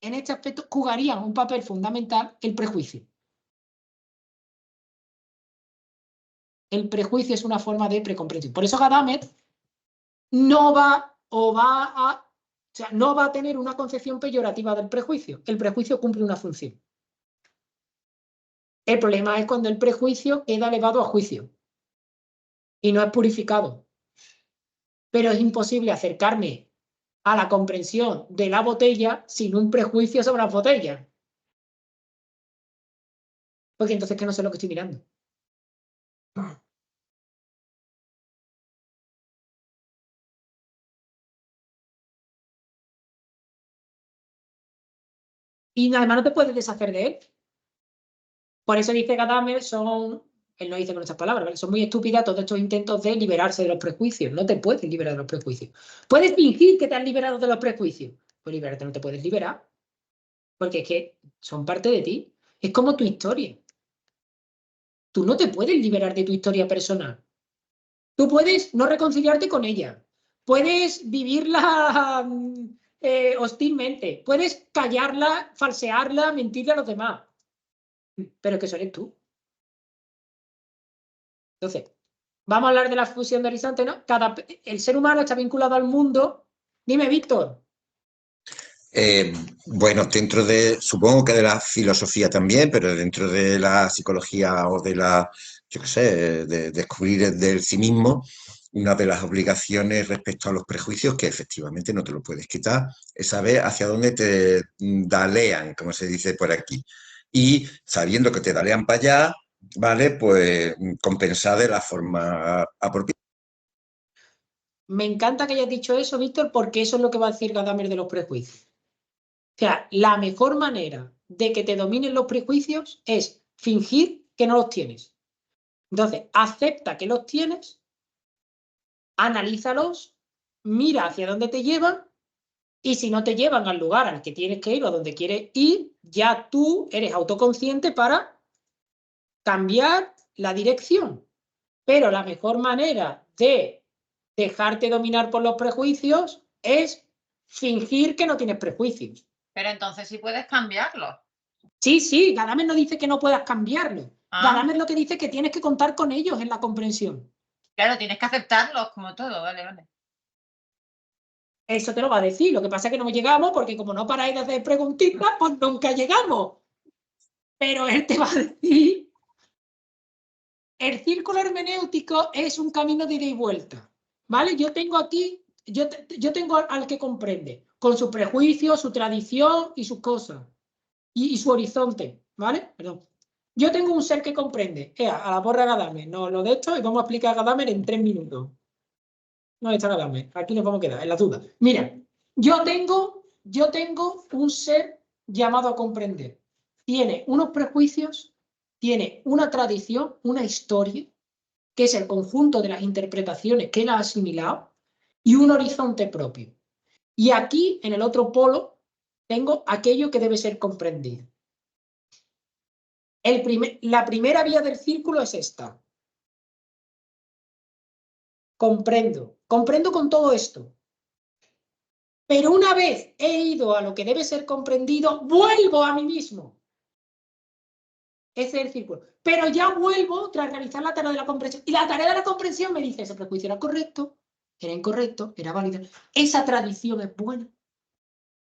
en este aspecto, jugaría un papel fundamental el prejuicio. El prejuicio es una forma de precomprensión. Por eso Gadamer no va a tener una concepción peyorativa del prejuicio. El prejuicio cumple una función. El problema es cuando el prejuicio queda elevado a juicio y no es purificado. Pero es imposible acercarme a la comprensión de la botella sin un prejuicio sobre la botella. Porque entonces que no sé lo que estoy mirando. Y además no te puedes deshacer de él. Por eso dice Gadamer, él no dice con estas palabras, ¿vale? Son muy estúpidas todos estos intentos de liberarse de los prejuicios. No te puedes liberar de los prejuicios. Puedes fingir que te has liberado de los prejuicios. Pues liberarte no te puedes liberar. Porque es que son parte de ti. Es como tu historia. Tú no te puedes liberar de tu historia personal. Tú puedes no reconciliarte con ella. Puedes vivirla hostilmente. Puedes callarla, falsearla, mentirle a los demás. Pero que eso eres tú. Entonces, vamos a hablar de la fusión de horizonte, ¿no? El ser humano está vinculado al mundo. Dime, Víctor. Bueno, dentro supongo que de la filosofía también, pero dentro de la psicología o de yo qué sé, de descubrir del sí mismo, una de las obligaciones respecto a los prejuicios, que efectivamente no te lo puedes quitar, es saber hacia dónde te dalean, como se dice por aquí. Y sabiendo que te dalean para allá, ¿vale? Pues compensar de la forma apropiada. Me encanta que hayas dicho eso, Víctor, porque eso es lo que va a decir Gadamer de los prejuicios. O sea, la mejor manera de que te dominen los prejuicios es fingir que no los tienes. Entonces, acepta que los tienes, analízalos, mira hacia dónde te llevan, y si no te llevan al lugar al que tienes que ir o a donde quieres ir, ya tú eres autoconsciente para cambiar la dirección. Pero la mejor manera de dejarte dominar por los prejuicios es fingir que no tienes prejuicios. Pero entonces sí puedes cambiarlo. Sí, Gadamer no dice que no puedas cambiarlo. Gadamer lo que dice es que tienes que contar con ellos en la comprensión. Claro, tienes que aceptarlos como todo, vale. Eso te lo va a decir. Lo que pasa es que no llegamos porque como no paráis de hacer preguntitas, pues nunca llegamos. Pero él te va a decir... El círculo hermenéutico es un camino de ida y vuelta. ¿Vale? Yo tengo aquí... Yo tengo al que comprende, con sus prejuicios, su tradición y sus cosas. Y su horizonte, ¿vale? Perdón. Yo tengo un ser que comprende. A la porra Gadamer. No lo de esto y vamos a explicar a Gadamer en 3 minutos. No está Gadamer. Aquí nos vamos a quedar, en la duda. Mira, yo tengo un ser llamado a comprender. Tiene unos prejuicios, tiene una tradición, una historia, que es el conjunto de las interpretaciones que él ha asimilado, y un horizonte propio. Y aquí, en el otro polo, tengo aquello que debe ser comprendido. La primera vía del círculo es esta. Comprendo con todo esto. Pero una vez he ido a lo que debe ser comprendido, vuelvo a mí mismo. Ese es el círculo. Pero ya vuelvo tras realizar la tarea de la comprensión. Y la tarea de la comprensión me dice, ese prejuicio era correcto, era incorrecto, era válido. Esa tradición es buena,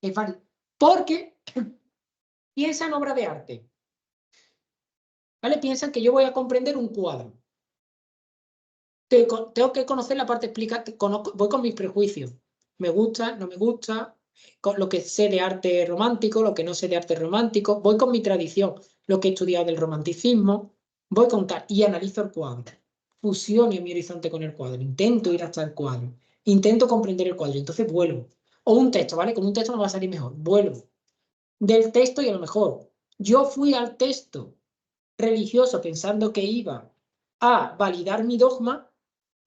es válida. Porque piensa en obra de arte. ¿Vale? Piensan que yo voy a comprender un cuadro. Tengo que conocer la parte explicativa. Voy con mis prejuicios. Me gusta, no me gusta, con lo que sé de arte romántico, lo que no sé de arte romántico. Voy con mi tradición, lo que he estudiado del romanticismo. Voy con tal y analizo el cuadro. Fusiono mi horizonte con el cuadro. Intento ir hasta el cuadro. Intento comprender el cuadro. Entonces vuelvo. O un texto, ¿vale? Con un texto me va a salir mejor. Vuelvo. Del texto y a lo mejor yo fui al texto religioso pensando que iba a validar mi dogma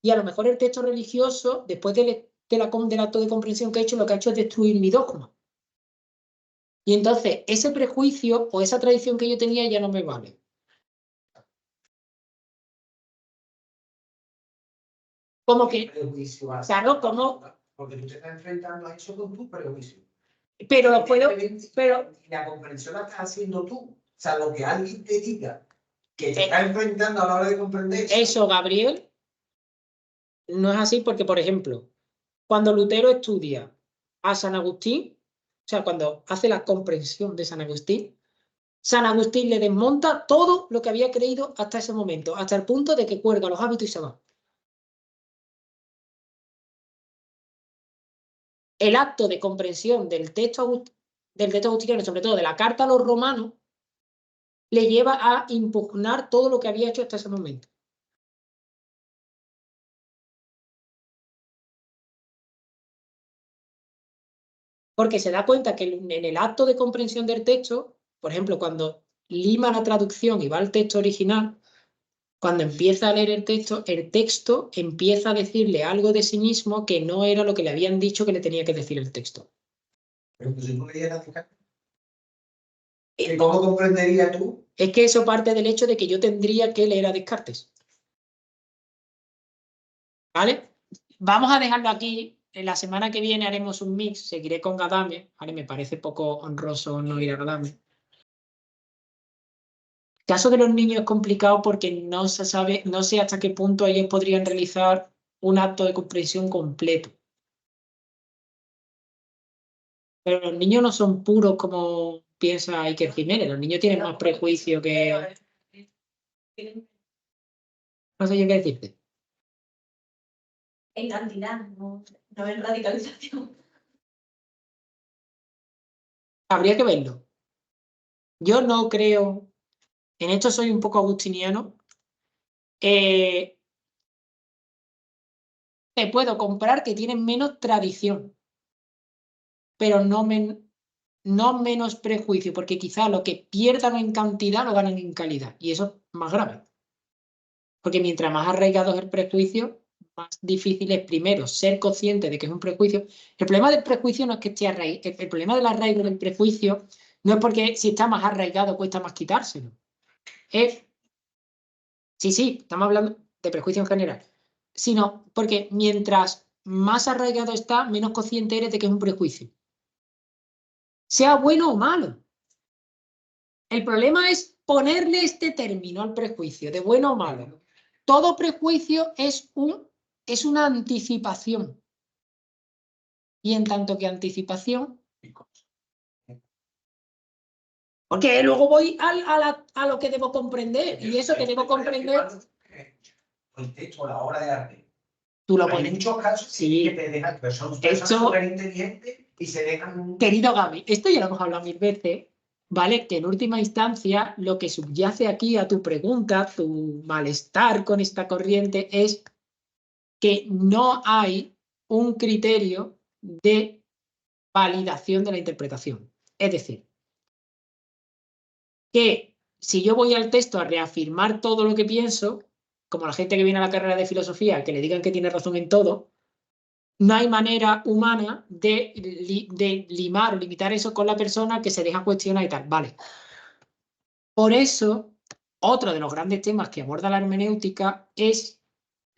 y a lo mejor el texto religioso, después del acto de comprensión que he hecho, lo que ha hecho es destruir mi dogma. Y entonces ese prejuicio o esa tradición que yo tenía ya no me vale. Como que, claro, como... Porque tú te estás enfrentando a eso con tu prejuicio. Pero lo puedo... Pero... La comprensión la estás haciendo tú. O sea, lo que alguien te diga que te está enfrentando a la hora de comprender eso, Gabriel, no es así porque, por ejemplo, cuando Lutero estudia a San Agustín, o sea, cuando hace la comprensión de San Agustín le desmonta todo lo que había creído hasta ese momento, hasta el punto de que cuelga los hábitos y se va. El acto de comprensión del texto agustiniano, sobre todo de la carta a los romanos, le lleva a impugnar todo lo que había hecho hasta ese momento. Porque se da cuenta que en el acto de comprensión del texto, por ejemplo, cuando lima la traducción y va al texto original, cuando empieza a leer el texto empieza a decirle algo de sí mismo que no era lo que le habían dicho que le tenía que decir el texto. Pero pues si tú leyeras Descartes, ¿cómo comprenderías tú? Es que eso parte del hecho de que yo tendría que leer a Descartes. ¿Vale? Vamos a dejarlo aquí. En la semana que viene haremos un mix. Seguiré con Gadame. ¿Vale? Me parece poco honroso no ir a Gadame. El caso de los niños es complicado porque no se sabe, no sé hasta qué punto ellos podrían realizar un acto de comprensión completo. Pero los niños no son puros como piensa Iker Jiménez. Los niños tienen más prejuicio que... No sé yo qué decirte. En cantidad, no en radicalización. Habría que verlo. Yo no creo... En esto soy un poco agustiniano. Te puedo comprar que tienen menos tradición, pero no menos prejuicio, porque quizá lo que pierdan en cantidad lo ganan en calidad, y eso es más grave. Porque mientras más arraigado es el prejuicio, más difícil es primero ser consciente de que es un prejuicio. El problema del prejuicio no es que esté arraigado, el problema del arraigo del prejuicio no es porque si está más arraigado cuesta más quitárselo. Sí, estamos hablando de prejuicio en general, sino porque mientras más arraigado está, menos consciente eres de que es un prejuicio. Sea bueno o malo. El problema es ponerle este término al prejuicio, de bueno o malo. Todo prejuicio es una anticipación. Y en tanto que anticipación... Porque luego voy a lo que debo comprender. Y eso que debo comprender... El texto, la obra de arte. Tú lo Hay pones. muchos casos Sí. que te dejan, pero son personas súper inteligentes y se dejan... Querido Gaby, esto ya lo hemos hablado 1000 veces, ¿vale? Que en última instancia lo que subyace aquí a tu pregunta, tu malestar con esta corriente, es que no hay un criterio de validación de la interpretación. Es decir, que si yo voy al texto a reafirmar todo lo que pienso, como la gente que viene a la carrera de filosofía, que le digan que tiene razón en todo, no hay manera humana de limar o limitar eso con la persona que se deja cuestionar y tal. Vale. Por eso otro de los grandes temas que aborda la hermenéutica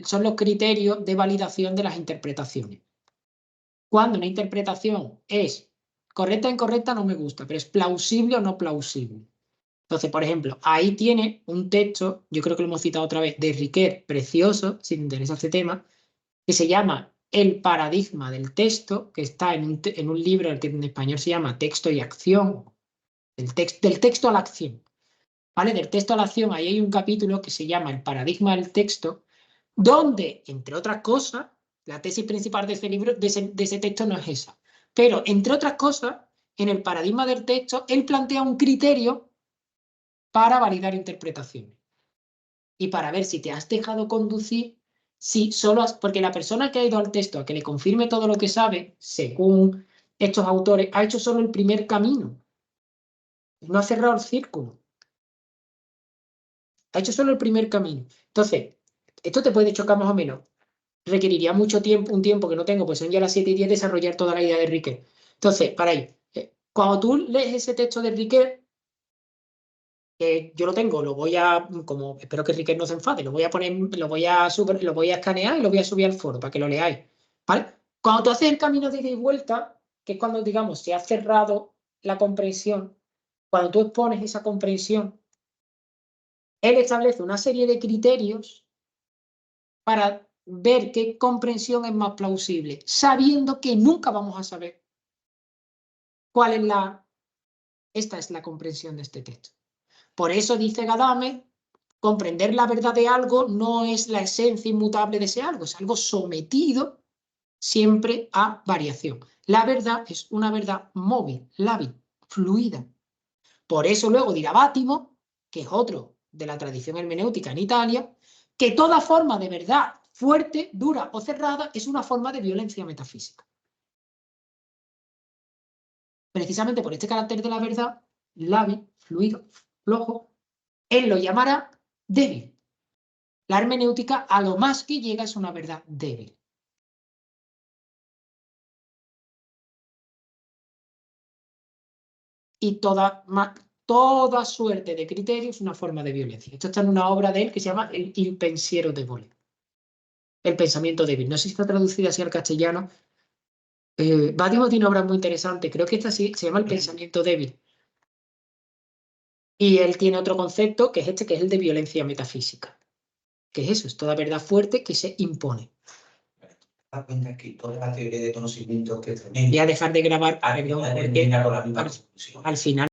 son los criterios de validación de las interpretaciones. Cuando una interpretación es correcta o incorrecta no me gusta, pero es plausible o no plausible. Entonces, por ejemplo, ahí tiene un texto, yo creo que lo hemos citado otra vez, de Riquet, precioso, si te interesa este tema, que se llama El paradigma del texto, que está en un libro que en español se llama Texto y Acción, del texto a la acción. ¿Vale? Del texto a la acción, ahí hay un capítulo que se llama El paradigma del texto, donde, entre otras cosas, la tesis principal de ese libro, de ese texto no es esa. Pero, entre otras cosas, en el paradigma del texto, él plantea un criterio para validar interpretaciones. Y para ver si te has dejado conducir, si solo porque la persona que ha ido al texto a que le confirme todo lo que sabe, según estos autores, ha hecho solo el primer camino. No ha cerrado el círculo. Ha hecho solo el primer camino. Entonces, esto te puede chocar más o menos. Requeriría mucho tiempo, un tiempo que no tengo, pues son ya las 7:10, desarrollar toda la idea de Riquet. Entonces, para ahí, cuando tú lees ese texto de Riquet, que yo lo tengo, lo voy a, como espero que Riquet no se enfade, lo voy a poner, lo voy a escanear y lo voy a subir al foro para que lo leáis. ¿Vale? Cuando tú haces el camino de ida y vuelta, que es cuando, digamos, se ha cerrado la comprensión, cuando tú expones esa comprensión, él establece una serie de criterios para ver qué comprensión es más plausible, sabiendo que nunca vamos a saber cuál es esta es la comprensión de este texto. Por eso dice Gadame, comprender la verdad de algo no es la esencia inmutable de ese algo, es algo sometido siempre a variación. La verdad es una verdad móvil, lábil, fluida. Por eso luego dirá Bátimo, que es otro de la tradición hermenéutica en Italia, que toda forma de verdad fuerte, dura o cerrada es una forma de violencia metafísica. Precisamente por este carácter de la verdad, lábil, fluido, flojo, él lo llamará débil. La hermenéutica a lo más que llega es una verdad débil. Y toda suerte de criterios es una forma de violencia. Esto está en una obra de él que se llama Il pensiero debole. El pensamiento débil. No sé si está traducida así al castellano. Bátimo tiene obras muy interesantes. Creo que esta sí se llama El pensamiento débil. Y él tiene otro concepto, que es este, que es el de violencia metafísica. ¿Qué es eso? Es toda verdad fuerte que se impone. Da cuenta que toda la teoría de conocimiento que tenemos. Y a dejar de grabar, Al final, al final